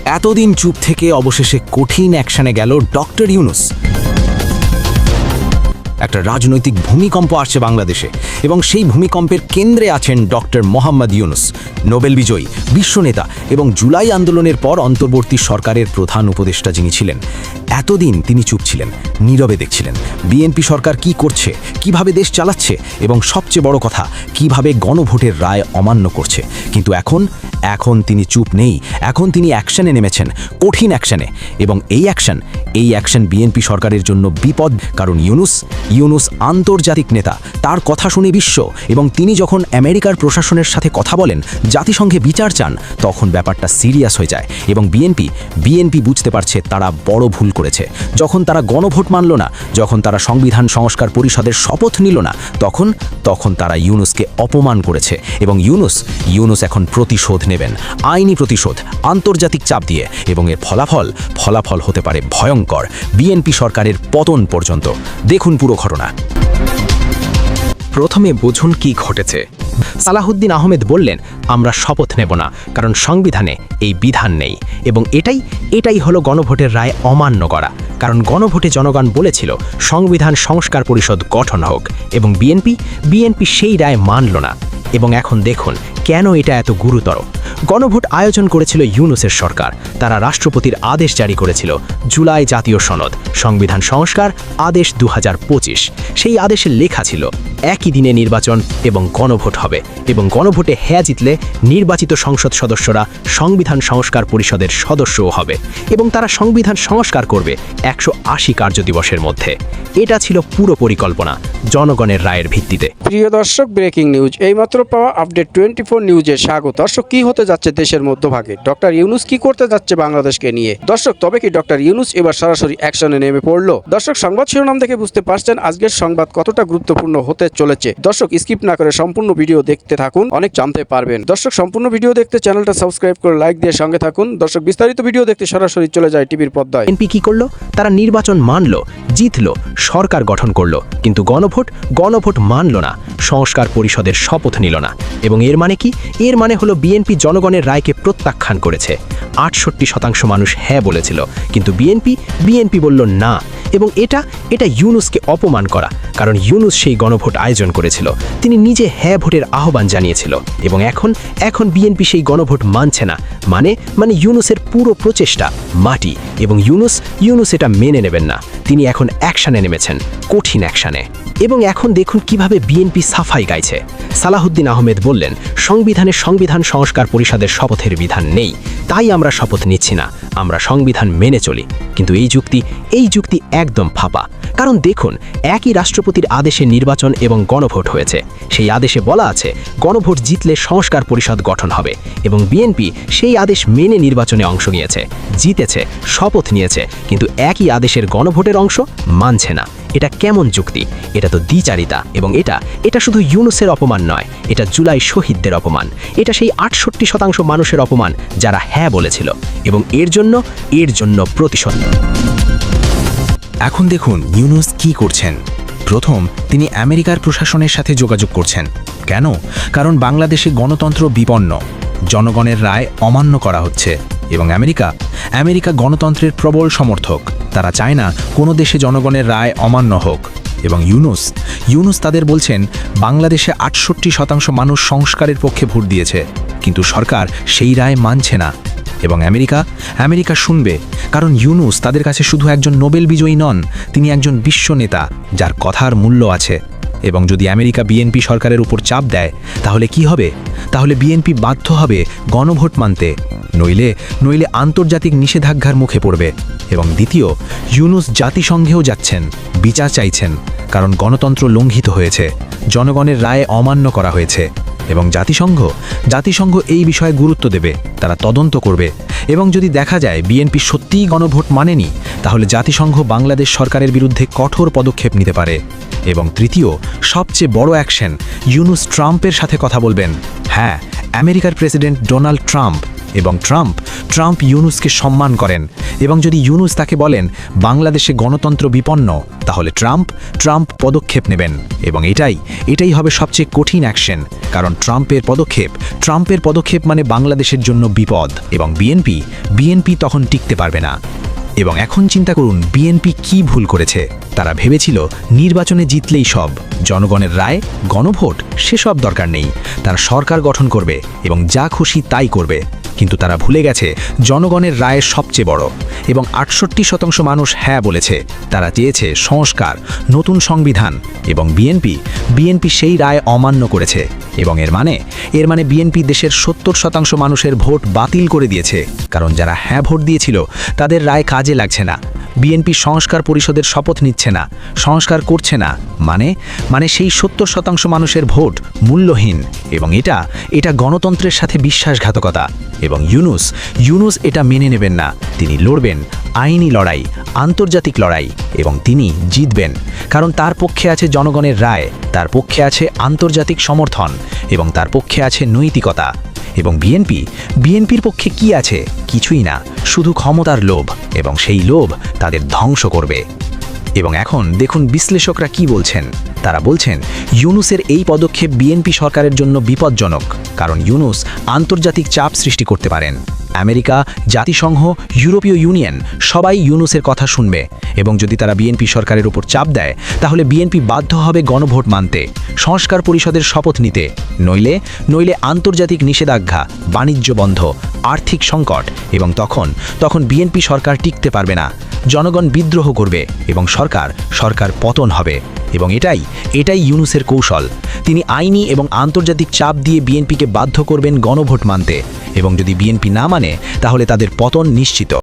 এতদিন চুপ থেকে অবশেষে কঠিন অ্যাকশনে গেল ডক্টর ইউনূস। একটা রাজনৈতিক ভূমিকম্প আসছে বাংলাদেশে এবং সেই ভূমিকম্পের কেন্দ্রে আছেন ডক্টর মোহাম্মদ ইউনূস, নোবেল বিজয়ী বিশ্বনেতা এবং জুলাই আন্দোলনের পর অন্তর্বর্তী সরকারের প্রধান উপদেষ্টা যিনি ছিলেন। এতদিন তিনি চুপ ছিলেন, নীরবে দেখছিলেন বিএনপি সরকার কি করছে, কিভাবে দেশ চালাচ্ছে এবং সবচেয়ে বড় কথা কিভাবে গণভোটের রায় অমান্য করছে। কিন্তু এখন তিনি চুপ নেই, এখন তিনি অ্যাকশনে নেমেছেন, কঠিন অ্যাকশনে। এবং এই অ্যাকশন বিএনপি সরকারের জন্য বিপদ, কারণ ইউনূস আন্তর্জাতিক নেতা, তার কথা শুনে বিশ্ব। এবং তিনি যখন আমেরিকার প্রশাসনের সাথে কথা বলেন, জাতিসংঘে বিচার চান, তখন ব্যাপারটা সিরিয়াস হয়ে যায়। এবং বিএনপি বুঝতে পারছে তারা বড় ভুল করেছে। যখন তারা গণভোট মানল না, যখন তারা সংবিধান সংস্কার পরিষদের শপথ নিল না, তখন তারা ইউনূসকে অপমান করেছে। এবং ইউনূস এখন প্রতিশোধ নেবেন, আইনি প্রতিশোধ, আন্তর্জাতিক চাপ দিয়ে। এবং এর ফলাফল হতে পারে ভয়ঙ্কর, বিএনপি সরকারের পতন পর্যন্ত। দেখুন পুরো ঘটনা। প্রথমে বুঝুন কি ঘটেছে। সালাহুদ্দিন আহমেদ বললেন, আমরা শপথ নেব না, কারণ সংবিধানে এই বিধান নেই। এবং এটাই হলো গণভোটের রায় অমান্য করা। কারণ গণভোটে জনগণ বলেছিল সংবিধান সংস্কার পরিষদ গঠন হোক, এবং বিএনপি সেই রায় মানল না। এবং এখন দেখুন কেন এটা এত গুরুতর। গণভোট আয়োজন করেছিল ইউনূসের সরকার। তারা রাষ্ট্রপতির আদেশ জারি করেছিল, জুলাই জাতীয় সনদ, সংবিধান সংস্কার আদেশ 2025। সেই আদেশে লেখা ছিল একই দিনে নির্বাচন এবং গণভোট হবে, এবং গণভোটে হ্যাঁ জিতলে নির্বাচিত সংসদ সদস্যরা সংবিধান সংস্কার পরিষদের সদস্যও হবে, এবং তারা সংবিধান সংস্কার করবে 180 কার্যদিবসের মধ্যে। এটা ছিল পুরো পরিকল্পনা, জনগণের রায়ের ভিত্তিতে। প্রিয় দর্শক, ব্রেকিং নিউজ, এইমাত্র পাওয়া আপডেট 24 নিউজে স্বাগত। দর্শক, কি হতে যাচ্ছে দেশের মধ্যভাগে? ডক্টর ইউনূস কি করতে যাচ্ছে বাংলাদেশকে নিয়ে? দর্শক, তবে কি ডক্টর ইউনূস এবার সরাসরি অ্যাকশনে নেমে পড়লো? দর্শক, সংবাদ শিরোনাম দেখে বুঝতে পারছেন আজকের সংবাদ কতটা গুরুত্বপূর্ণ হতে চলেছে। দর্শক, স্কিপ না করে সম্পূর্ণ ভিডিও দেখতে থাকুন, অনেক জানতে পারবেন। দর্শক, সম্পূর্ণ ভিডিও দেখতে চ্যানেলটা সাবস্ক্রাইব করে লাইক দিয়ে সঙ্গে থাকুন। দর্শক, বিস্তারিত ভিডিও দেখতে সরাসরি চলে যায় টিভির পর্দায়। বিএনপি কি করলো? তারা নির্বাচন মানলো, জিতলো, সরকার গঠন করলো, কিন্তু গণভোট মানল না, সংস্কার পরিষদের শপথ নিল না। এবং এর মানে কি? এর মানে হলো বিএনপি জনগণের রায়কে প্রত্যাখ্যান করেছে। 68% মানুষ হ্যাঁ বলেছিল, কিন্তু বিএনপি বলল না। এবং এটা ইউনূসকে অপমান করা, কারণ ইউনূস সেই গণভোট আয়োজন করেছিল, তিনি নিজে হ্যাঁ ভোটের আহ্বান জানিয়েছিল। এবং এখন বিএনপি সেই গণভোট মানছে না, মানে ইউনূসের পুরো প্রচেষ্টা মাটি। এবং ইউনূস এটা মেনে নেবেন না। তিনি এখন অ্যাকশনে নেমেছেন, কঠিন অ্যাকশনে। এবং এখন দেখুন কিভাবে বিএনপি সাফাই গাইছে। সালাহুদ্দিন আহমেদ বললেন, সংবিধান সংস্কার পরিষদের শপথের বিধান নেই, তাই আমরা শপথ নিচ্ছি না, আমরা সংবিধান মেনে চলি। কিন্তু এই যুক্তি একদম ফাঁপা। কারণ দেখুন, একই রাষ্ট্রপতির আদেশে নির্বাচন এবং গণভোট হয়েছে। সেই আদেশে বলা আছে গণভোট জিতলে সংস্কার পরিষদ গঠন হবে, এবং বিএনপি সেই আদেশ মেনে নির্বাচনে অংশ নিয়েছে, জিতেছে, শপথ নিয়েছে, কিন্তু একই আদেশের গণভোটের অংশ মানছে না। এটা কেমন যুক্তি? এটা তো দ্বিচারিতা। এবং এটা শুধু ইউনূসের অপমান নয়, এটা জুলাই শহীদদের অপমান, এটা সেই 68% মানুষের অপমান যারা হ্যাঁ বলেছিল। এবং এর জন্য প্রতিশোধ। এখন দেখুন ইউনূস কি করছেন। প্রথম, তিনি আমেরিকার প্রশাসনের সাথে যোগাযোগ করছেন। কেন? কারণ বাংলাদেশে গণতন্ত্র বিপন্ন, জনগণের রায় অমান্য করা হচ্ছে। এবং আমেরিকা গণতন্ত্রের প্রবল সমর্থক, তারা চায় না কোনো দেশে জনগণের রায় অমান্য হোক। এবং ইউনূস তাদের বলছেন, বাংলাদেশে 68% মানুষ সংস্কারের পক্ষে ভোট দিয়েছে, কিন্তু সরকার সেই রায় মানছে না। এবং আমেরিকা শুনবে, কারণ ইউনূস তাদের কাছে শুধু একজন নোবেল বিজয়ী নন, তিনি একজন বিশ্ব নেতা যার কথার মূল্য আছে। এবং যদি আমেরিকা বিএনপি সরকারের উপর চাপ দেয়, তাহলে কি হবে? তাহলে বিএনপি বাধ্য হবে গণভোট মানতে, নইলে আন্তর্জাতিক নিষেধাজ্ঞার মুখে পড়বে। এবং দ্বিতীয়, ইউনূস জাতিসংঘেও যাচ্ছেন, বিচার চাইছেন, কারণ গণতন্ত্র লঙ্ঘিত হয়েছে, জনগণের রায়ে অমান্য করা হয়েছে। এবং জাতিসংঘ এই বিষয়ে গুরুত্ব দেবে, তারা তদন্ত করবে। এবং যদি দেখা যায় বিএনপি সত্যিই গণভোট মানেনি, তাহলে জাতিসংঘ বাংলাদেশ সরকারের বিরুদ্ধে কঠোর পদক্ষেপ নিতে পারে। এবং তৃতীয়, সবচেয়ে বড় অ্যাকশন, ইউনূস ট্রাম্পের সাথে কথা বলবেন। হ্যাঁ, আমেরিকার প্রেসিডেন্ট ডোনাল্ড ট্রাম্প। এবং ট্রাম্প ট্রাম্প ইউনুসকে সম্মান করেন এবং যদি ইউনুস তাকে বলেন বাংলাদেশে গণতন্ত্র বিপন্ন, তাহলে ট্রাম্প পদক্ষেপ নেবেন এবং এটাই হবে সবচেয়ে কঠিন অ্যাকশন, কারণ ট্রাম্পের পদক্ষেপ মানে বাংলাদেশের জন্য বিপদ এবং বিএনপি তখন টিকতে পারবে না। এবং এখন চিন্তা করুন বিএনপি কি ভুল করেছে। তারা ভেবেছিল নির্বাচনে জিতলেই সব, জনগণের রায়, গণভোট সেসব দরকার নেই, তারা সরকার গঠন করবে এবং যা খুশি তাই করবে। কিন্তু তারা ভুলে গেছে জনগণের রায় সবচেয়ে বড় এবং 68% মানুষ হ্যাঁ বলেছে। তারা চেয়েছে সংস্কার, নতুন সংবিধান এবং বিএনপি সেই রায় অমান্য করেছে এবং এর মানে বিএনপি দেশের 70% মানুষের ভোট বাতিল করে দিয়েছে, কারণ যারা হ্যাঁ ভোট দিয়েছিল তাদের রায় কাজে লাগছে না। বিএনপি সংস্কার পরিষদের শপথ নিচ্ছে না, সংস্কার করছে না, মানে সেই 70% মানুষের ভোট মূল্যহীন এবং এটা গণতন্ত্রের সাথে বিশ্বাসঘাতকতা। এবং ইউনুস এটা মেনে নেবেন না। তিনি লড়বেন আইনি লড়াই, আন্তর্জাতিক লড়াই এবং তিনি জিতবেন, কারণ তার পক্ষে আছে জনগণের রায়, তার পক্ষে আছে আন্তর্জাতিক সমর্থন এবং তার পক্ষে আছে নৈতিকতা। এবং বিএনপির পক্ষে কি আছে? কিছুই না, শুধু ক্ষমতার লোভ এবং সেই লোভ তাদের ধ্বংস করবে। এবং এখন দেখুন বিশ্লেষকরা কি বলছেন। তারা বলছেন ইউনুসের এই পদক্ষেপ বিএনপি সরকারের জন্য বিপজ্জনক, কারণ ইউনুস আন্তর্জাতিক চাপ সৃষ্টি করতে পারেন। আমেরিকা, জাতিসংঘ, ইউরোপীয় ইউনিয়ন সবাই ইউনুসের কথা শুনবে এবং যদি তারা বিএনপি সরকারের উপর চাপ দেয়, তাহলে বিএনপি বাধ্য হবে গণভোট মানতে, সংস্কার পরিষদের শপথ নিতে, নইলে আন্তর্জাতিক নিষেধাজ্ঞা, বাণিজ্য বন্ধ, আর্থিক সংকট এবং তখন বিএনপি সরকার টিকতে পারবে না, জনগণ বিদ্রোহ করবে এবং সরকার পতন হবে। এবং এটাই ইউনুসের কৌশল। তিনি আইনি এবং আন্তর্জাতিক চাপ দিয়ে বিএনপিকে বাধ্য করবেন গণভোট মানতে এবং যদি বিএনপি না মানে তাহলে তাদের পতন নিশ্চিত।